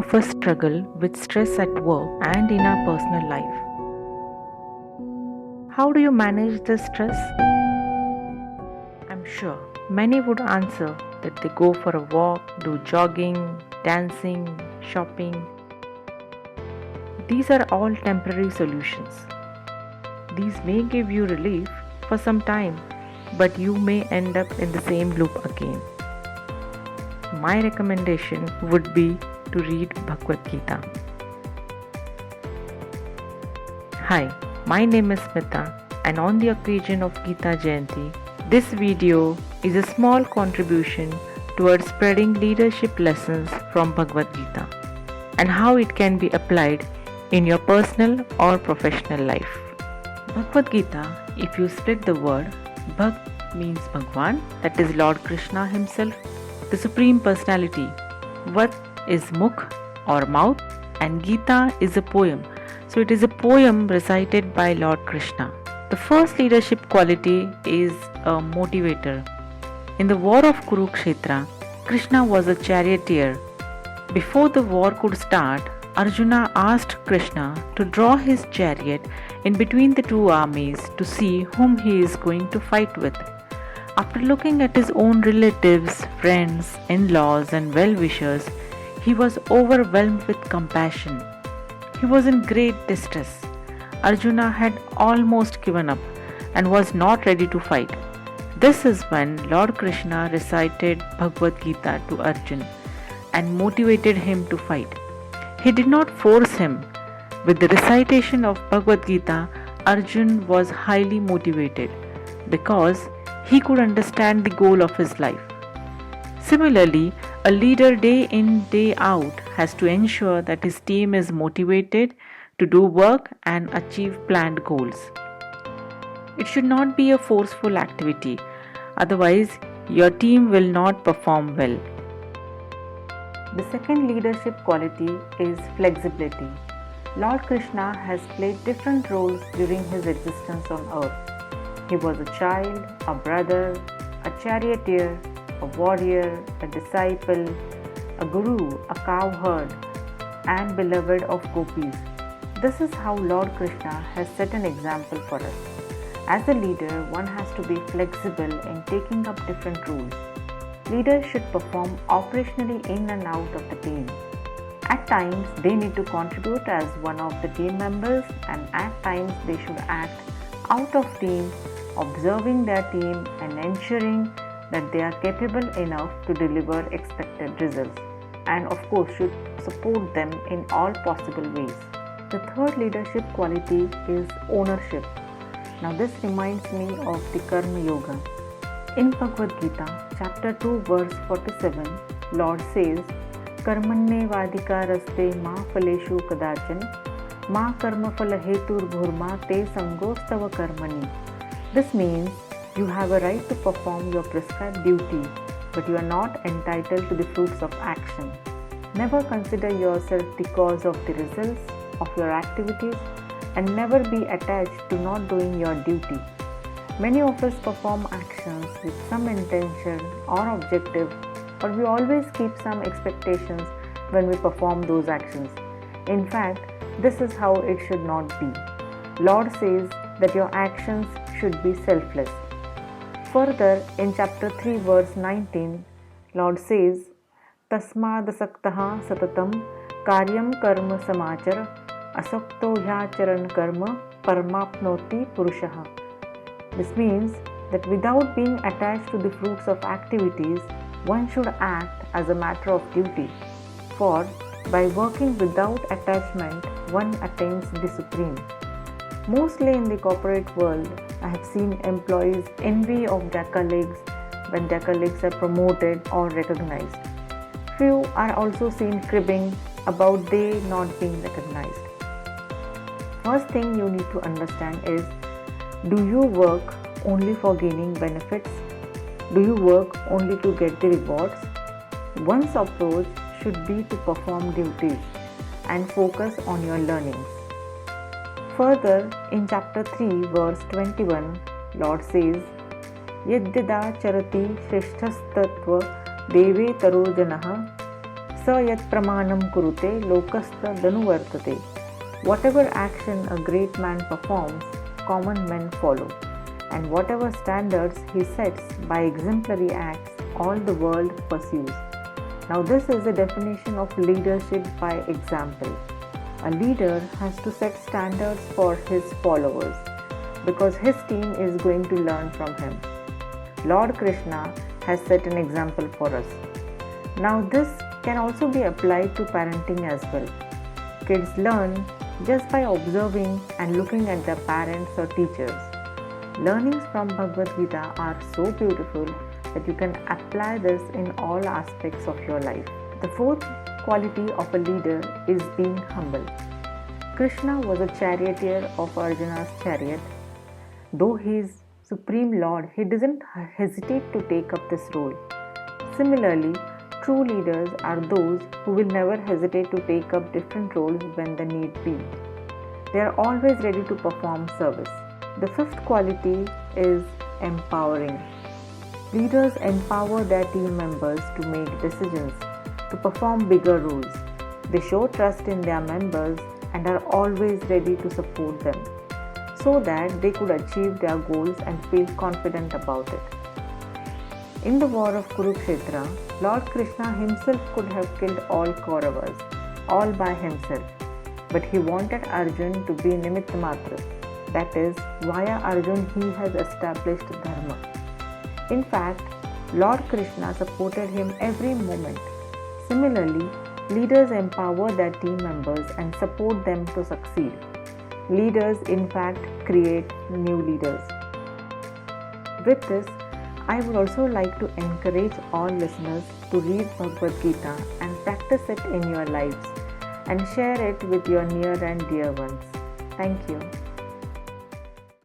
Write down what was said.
of us struggle with stress at work and in our personal life. How do you manage the stress? I'm sure many would answer that they go for a walk, do jogging, dancing, shopping. These are all temporary solutions. These may give you relief for some time, but you may end up in the same loop again. My recommendation would be to read Bhagavad Gita. Hi, my name is Smita, and on the occasion of Gita Jayanti, this video is a small contribution towards spreading leadership lessons from Bhagavad Gita and how it can be applied in your personal or professional life. Bhagavad Gita, if you split the word, Bhag means Bhagwan, that is Lord Krishna himself, the Supreme Personality. Vat is Mukh or mouth, and Gita is a poem. So it is a poem recited by Lord Krishna. The first leadership quality is a motivator. In the war of Kurukshetra, Krishna was a charioteer. Before the war could start, Arjuna asked Krishna to draw his chariot in between the two armies to see whom he is going to fight with. After looking at his own relatives, friends, in-laws and well-wishers, he was overwhelmed with compassion. He was in great distress. Arjuna had almost given up and was not ready to fight. This is when Lord Krishna recited Bhagavad Gita to Arjuna and motivated him to fight. He did not force him. With the recitation of Bhagavad Gita, Arjuna was highly motivated because he could understand the goal of his life. Similarly, a leader day in, day out has to ensure that his team is motivated to do work and achieve planned goals. It should not be a forceful activity, otherwise, your team will not perform well. The second leadership quality is flexibility. Lord Krishna has played different roles during his existence on earth. He was a child, a brother, a charioteer, a warrior, a disciple, a guru, a cowherd, and beloved of gopis. This is how Lord Krishna has set an example for us. As a leader, one has to be flexible in taking up different roles. Leaders should perform operationally in and out of the team. At times, they need to contribute as one of the team members, and at times they should act out of team, observing their team and ensuring that they are capable enough to deliver expected results, and of course should support them in all possible ways. The third leadership quality is ownership. Now this reminds me of the Karma Yoga. In Bhagavad Gita, chapter 2, verse 47, Lord says, Karmanne vadika raste ma phaleshu kadachan ma karma phala hetur bhurma te sangostava karmani. This means you have a right to perform your prescribed duty, but you are not entitled to the fruits of action. Never consider yourself the cause of the results of your activities, and never be attached to not doing your duty. Many of us perform actions with some intention or objective, or we always keep some expectations when we perform those actions. In fact, this is how it should not be. Lord says that your actions should be selfless. Further, in chapter 3, verse 19, Lord says, Tasmadasaktaha satatam karyam karma samachar asakto hyacharan karma parmapnoti purushaha. This means that without being attached to the fruits of activities, one should act as a matter of duty. For by working without attachment, one attains the supreme. Mostly in the corporate world, I have seen employees envy of their colleagues when their colleagues are promoted or recognized. Few are also seen cribbing about they not being recognized. First thing you need to understand is, do you work only for gaining benefits? Do you work only to get the rewards? One's approach should be to perform duties and focus on your learnings. Further, in chapter 3, verse 21, Lord says, Yadyada charati shreshthas tattva deve taro janaha स यत् pramanam kurute lokastha danuvartate. Whatever action a great man performs, common men follow. And whatever standards he sets by exemplary acts, all the world pursues. Now, this is the definition of leadership by example. A leader has to set standards for his followers because his team is going to learn from him. Lord Krishna has set an example for us. Now, this can also be applied to parenting as well. Kids learn just by observing and looking at their parents or teachers. Learnings from Bhagavad Gita are so beautiful that you can apply this in all aspects of your life. The fourth quality of a leader is being humble. Krishna was a charioteer of Arjuna's chariot. Though he is Supreme Lord, he doesn't hesitate to take up this role. Similarly, true leaders are those who will never hesitate to take up different roles when the need be. They are always ready to perform service. The fifth quality is empowering. Leaders empower their team members to make decisions, to perform bigger roles. They show trust in their members and are always ready to support them so that they could achieve their goals and feel confident about it. In the war of Kurukshetra, Lord Krishna himself could have killed all Kauravas, all by himself. But he wanted Arjun to be Nimitta Matra. That is, via Arjun he has established Dharma. In fact, Lord Krishna supported him every moment. Similarly, leaders empower their team members and support them to succeed. Leaders, in fact, create new leaders. With this, I would also like to encourage all listeners to read Bhagavad Gita and practice it in your lives and share it with your near and dear ones. Thank you.